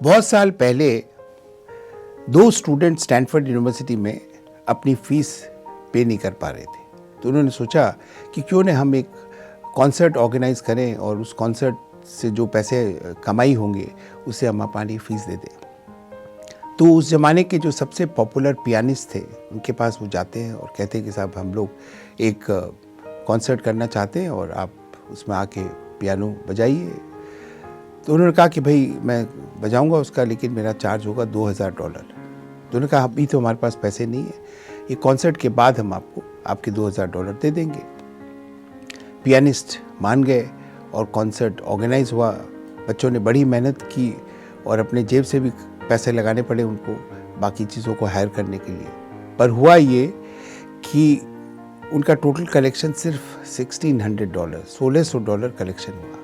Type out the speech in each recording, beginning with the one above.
बहुत साल पहले दो स्टूडेंट स्टैनफोर्ड यूनिवर्सिटी में अपनी फीस पे नहीं कर पा रहे थे, तो उन्होंने सोचा कि क्यों न हम एक कॉन्सर्ट ऑर्गेनाइज करें और उस कॉन्सर्ट से जो पैसे कमाई होंगे उससे हम अपनी फ़ीस दे दें। तो उस ज़माने के जो सबसे पॉपुलर पियानिस्ट थे उनके पास वो जाते हैं और कहते हैं कि साहब हम लोग एक कॉन्सर्ट करना चाहते हैं और आप उसमें आके पियानो बजाइए। तो उन्होंने कहा कि भाई मैं बजाऊंगा उसका, लेकिन मेरा चार्ज होगा $2000। तो उन्होंने कहा अभी तो हमारे पास पैसे नहीं है, ये कॉन्सर्ट के बाद हम आपको आपके $2000 दे देंगे। पियानिस्ट मान गए और कॉन्सर्ट ऑर्गेनाइज हुआ। बच्चों ने बड़ी मेहनत की और अपने जेब से भी पैसे लगाने पड़े उनको बाकी चीज़ों को हायर करने के लिए। पर हुआ ये कि उनका टोटल कलेक्शन सिर्फ $1600 कलेक्शन हुआ।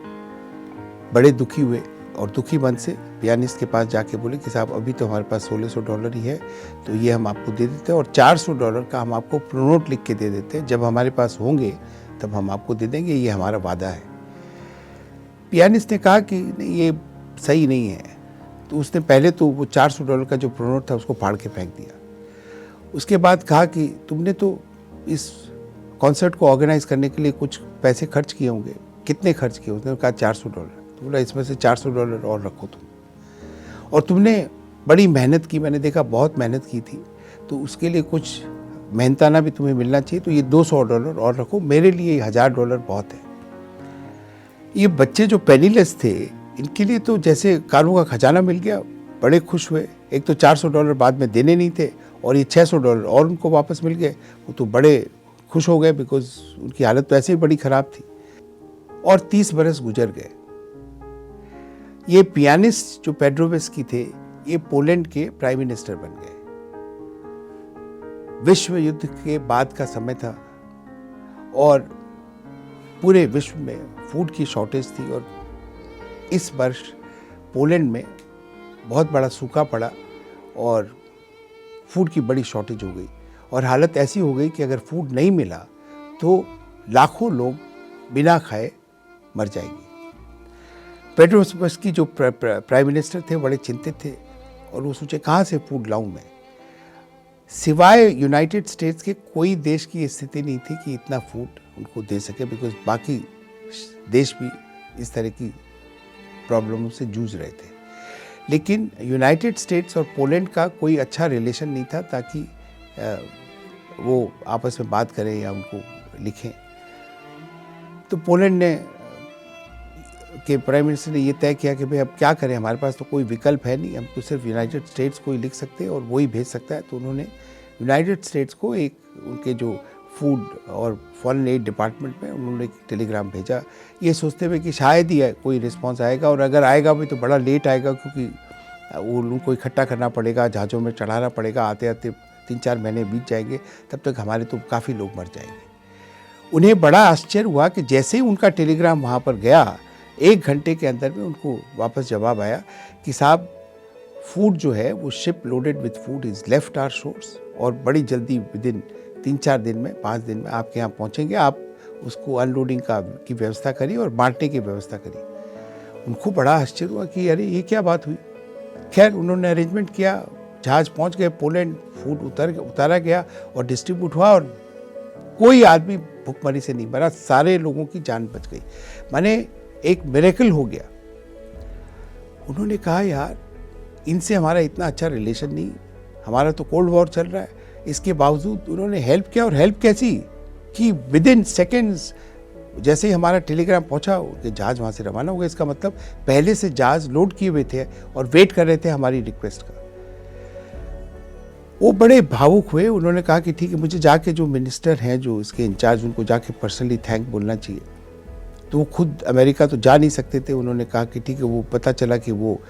बड़े दुखी हुए और दुखी मन से पियानिस्ट के पास जाके बोले कि साहब अभी तो हमारे पास $1600 ही है, तो ये हम आपको दे देते हैं और $400 का हम आपको प्रोनोट लिख के दे देते हैं, जब हमारे पास होंगे तब हम आपको दे देंगे, ये हमारा वादा है। पियानिस्ट ने कहा कि नहीं, ये सही नहीं है। तो उसने पहले तो वो $400 का जो प्रोनोट था उसको फाड़ के फेंक दिया। उसके बाद कहा कि तुमने तो इस कॉन्सर्ट को ऑर्गेनाइज करने के लिए कुछ पैसे खर्च किए होंगे, कितने खर्च किए? उसने कहा $400। तो बोला इसमें से $400 और रखो तुम, और तुमने बड़ी मेहनत की, मैंने देखा बहुत मेहनत की थी, तो उसके लिए कुछ मेहनताना भी तुम्हें मिलना चाहिए, तो ये $200 और रखो, मेरे लिए $1000 बहुत है। ये बच्चे जो पेनीलेस थे, इनके लिए तो जैसे कारों का खजाना मिल गया, बड़े खुश हुए। एक तो $400 बाद में देने नहीं थे और ये $600 और उनको वापस मिल गए, वो तो बड़े खुश हो गए, बिकॉज उनकी हालत तो ऐसे ही बड़ी ख़राब थी। और 30 बरस गुजर गए। ये पियानिस्ट जो पेड्रोवेस्की थे, ये पोलैंड के प्राइम मिनिस्टर बन गए। विश्व युद्ध के बाद का समय था और पूरे विश्व में फूड की शॉर्टेज थी, और इस वर्ष पोलैंड में बहुत बड़ा सूखा पड़ा और फूड की बड़ी शॉर्टेज हो गई, और हालत ऐसी हो गई कि अगर फूड नहीं मिला तो लाखों लोग बिना खाए मर जाएंगे। पेड्रोवेस्की जो प्राइम मिनिस्टर थे बड़े चिंतित थे और वो सोचे कहाँ से फूड लाऊं मैं। सिवाय यूनाइटेड स्टेट्स के कोई देश की स्थिति नहीं थी कि इतना फूड उनको दे सके, बिकॉज बाकी देश भी इस तरह की प्रॉब्लमों से जूझ रहे थे। लेकिन यूनाइटेड स्टेट्स और पोलैंड का कोई अच्छा रिलेशन नहीं था ताकि वो आपस में बात करें या उनको लिखें। तो पोलैंड ने के प्राइम मिनिस्टर ने ये तय किया कि भाई अब क्या करें, हमारे पास तो कोई विकल्प है नहीं, हम तो सिर्फ यूनाइटेड स्टेट्स को ही लिख सकते हैं और वही भेज सकता है। तो उन्होंने यूनाइटेड स्टेट्स को एक उनके जो फूड और फॉरेन एड डिपार्टमेंट में उन्होंने एक टेलीग्राम भेजा, ये सोचते हुए कि शायद ही कोई रिस्पॉन्स आएगा, और अगर आएगा भी तो बड़ा लेट आएगा, क्योंकि वो उनको इकट्ठा करना पड़ेगा, जहाज़ों में चढ़ाना पड़ेगा, आते आते 3-4 महीने बीत जाएंगे, तब तक हमारे तो काफ़ी लोग मर जाएंगे। उन्हें बड़ा आश्चर्य हुआ कि जैसे ही उनका टेलीग्राम वहाँ पर गया, 1 घंटे के अंदर में उनको वापस जवाब आया कि साहब फूड जो है वो ship loaded with food is left our shores, और बड़ी जल्दी विदिन 3-4 दिन में 5 दिन में आपके यहाँ पहुँचेंगे, आप उसको अनलोडिंग की व्यवस्था करिए और बांटने की व्यवस्था करिए। उनको बड़ा आश्चर्य हुआ कि अरे ये क्या बात हुई। खैर उन्होंने अरेंजमेंट किया, जहाज़ पहुँच गए पोलैंड, फूड उतारा गया और डिस्ट्रीब्यूट हुआ, और कोई आदमी भुखमरी से नहीं मरा, सारे लोगों की जान बच गई। माने एक मिरेकल हो गया। उन्होंने कहा यार इनसे हमारा इतना अच्छा रिलेशन नहीं, हमारा तो कोल्ड वॉर चल रहा है, इसके बावजूद उन्होंने हेल्प किया, और हेल्प कैसी कि विदिन सेकेंड्स जैसे ही हमारा टेलीग्राम पहुंचा कि जहाज़ वहाँ से रवाना हो गया। इसका मतलब पहले से जहाज़ लोड किए हुए थे और वेट कर रहे थे हमारी रिक्वेस्ट का। वो बड़े भावुक हुए। उन्होंने कहा कि ठीक है, मुझे जाके जो मिनिस्टर हैं जो इसके इंचार्ज, उनको जाके पर्सनली थैंक बोलना चाहिए। तो वो खुद अमेरिका तो जा नहीं सकते थे। उन्होंने कहा कि ठीक है, वो पता चला कि वो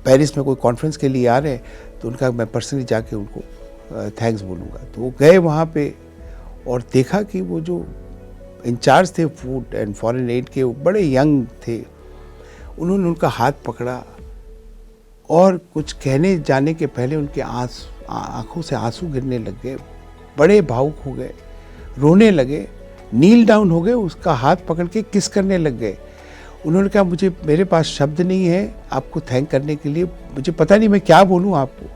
पेरिस में कोई कॉन्फ्रेंस के लिए आ रहे हैं, तो उनका मैं पर्सनली जाके उनको थैंक्स बोलूँगा। तो वो गए वहाँ पे और देखा कि वो जो इंचार्ज थे फूड एंड फॉरेन एड के, वो बड़े यंग थे। उन्होंने उनका हाथ पकड़ा और कुछ कहने जाने के पहले उनके आँखों से आंसू गिरने लग गए, बड़े भावुक हो गए, रोने लगे, नील डाउन हो गए, उसका हाथ पकड़ के किस करने लग गए। उन्होंने कहा मुझे मेरे पास शब्द नहीं है आपको थैंक करने के लिए, मुझे पता नहीं मैं क्या बोलूँ आपको।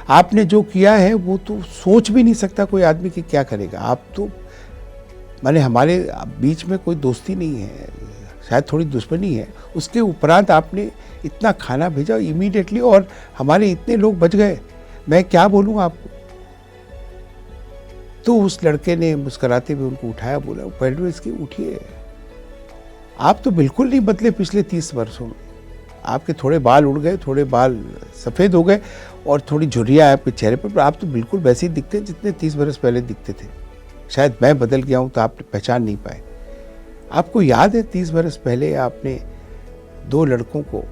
आपने जो किया है वो तो सोच भी नहीं सकता कोई आदमी कि क्या करेगा। आप तो माने हमारे बीच में कोई दोस्ती नहीं है, शायद थोड़ी दुश्मनी है, उसके उपरांत आपने इतना खाना भेजा इमीडिएटली और हमारे इतने लोग बच गए, मैं क्या बोलूँ आपको। तो उस लड़के ने मुस्कुराते हुए उनको उठाया, बोला पेड्रोविट्स्की की उठिए, आप तो बिल्कुल नहीं बदले पिछले 30 वर्षों में। आपके थोड़े बाल उड़ गए, थोड़े बाल सफ़ेद हो गए और थोड़ी झुर्रियाँ है आपके चेहरे पर आप तो बिल्कुल वैसे ही दिखते हैं जितने 30 वर्ष पहले दिखते थे। शायद मैं बदल गया हूँ तो आप पहचान नहीं पाए। आपको याद है 30 वर्ष पहले आपने 2 लड़कों को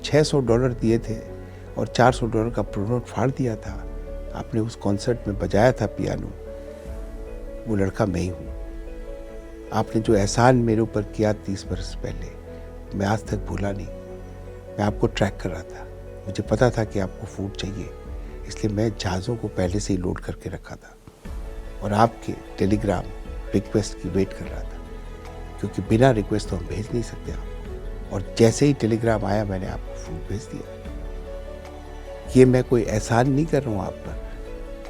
$600 दिए थे और $400 का प्रोनोट फाड़ दिया था। आपने उस कॉन्सर्ट में बजाया था पियानो, वो लड़का मैं ही हूँ। आपने जो एहसान मेरे ऊपर किया 30 वर्ष पहले, मैं आज तक भूला नहीं। मैं आपको ट्रैक कर रहा था, मुझे पता था कि आपको फूड चाहिए, इसलिए मैं जहाज़ों को पहले से ही लोड करके रखा था और आपके टेलीग्राम रिक्वेस्ट की वेट कर रहा था, क्योंकि बिना रिक्वेस्ट तो हम भेज नहीं सकते आपको। और जैसे ही टेलीग्राम आया मैंने आपको फूड भेज दिया। ये मैं कोई एहसान नहीं कर रहा हूँ आप पर,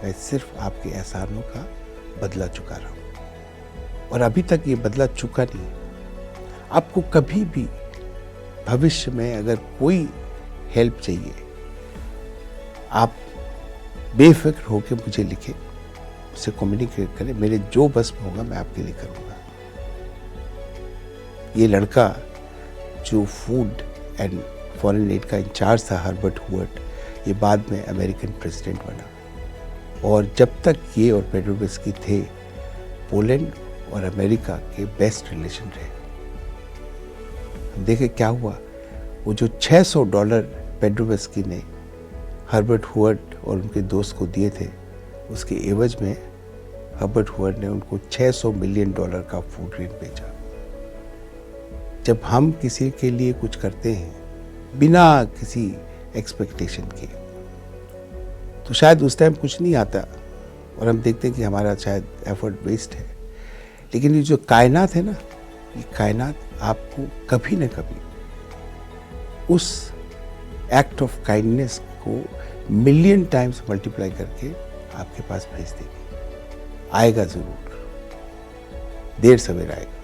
मैं सिर्फ आपके एहसानों का बदला चुका रहा हूँ और अभी तक ये बदला चुका नहीं है। आपको कभी भी भविष्य में अगर कोई हेल्प चाहिए, आप बेफिक्र होकर मुझे लिखें, मुझसे कम्युनिकेट करें, मेरे जो बस में होगा मैं आपके लिए करूँगा। ये लड़का जो फूड एंड फॉरेन एड का इंचार्ज था, हर्बर्ट हुअर्ट, ये बाद में अमेरिकन प्रेसिडेंट बना और जब तक ये और पेड्रोविट्स्की थे, पोलैंड और अमेरिका के बेस्ट रिलेशन रहे। हम देखें क्या हुआ, वो जो $600 पेड्रोविट्स्की ने हर्बर्ट हुअर्ट और उनके दोस्त को दिए थे, उसके एवज में हर्बर्ट हुअर्ट ने उनको $600 मिलियन का फूड रेट भेजा। जब हम किसी के लिए कुछ करते हैं बिना किसी एक्सपेक्टेशन के, तो शायद उस टाइम कुछ नहीं आता और हम देखते हैं कि हमारा शायद एफर्ट वेस्ट है, लेकिन ये जो कायनात है ना, ये कायनात आपको कभी न कभी उस एक्ट ऑफ काइंडनेस को मिलियन टाइम्स मल्टीप्लाई करके आपके पास भेज देगी। आएगा ज़रूर, देर सवेर आएगा।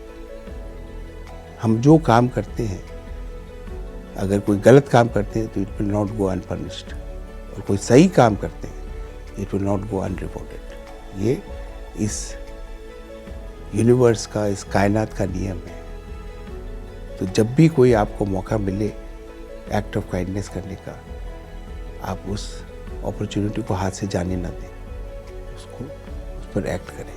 हम जो काम करते हैं, अगर कोई गलत काम करते हैं तो इट विल नॉट गो अनपनिश्ड, और कोई सही काम करते हैं इट विल नॉट गो अनरिवॉर्डेड। ये इस यूनिवर्स का, इस कायनात का नियम है। तो जब भी कोई आपको मौका मिले एक्ट ऑफ काइंडनेस करने का, आप उस अपॉर्चुनिटी को हाथ से जाने ना दें, उस पर एक्ट करें।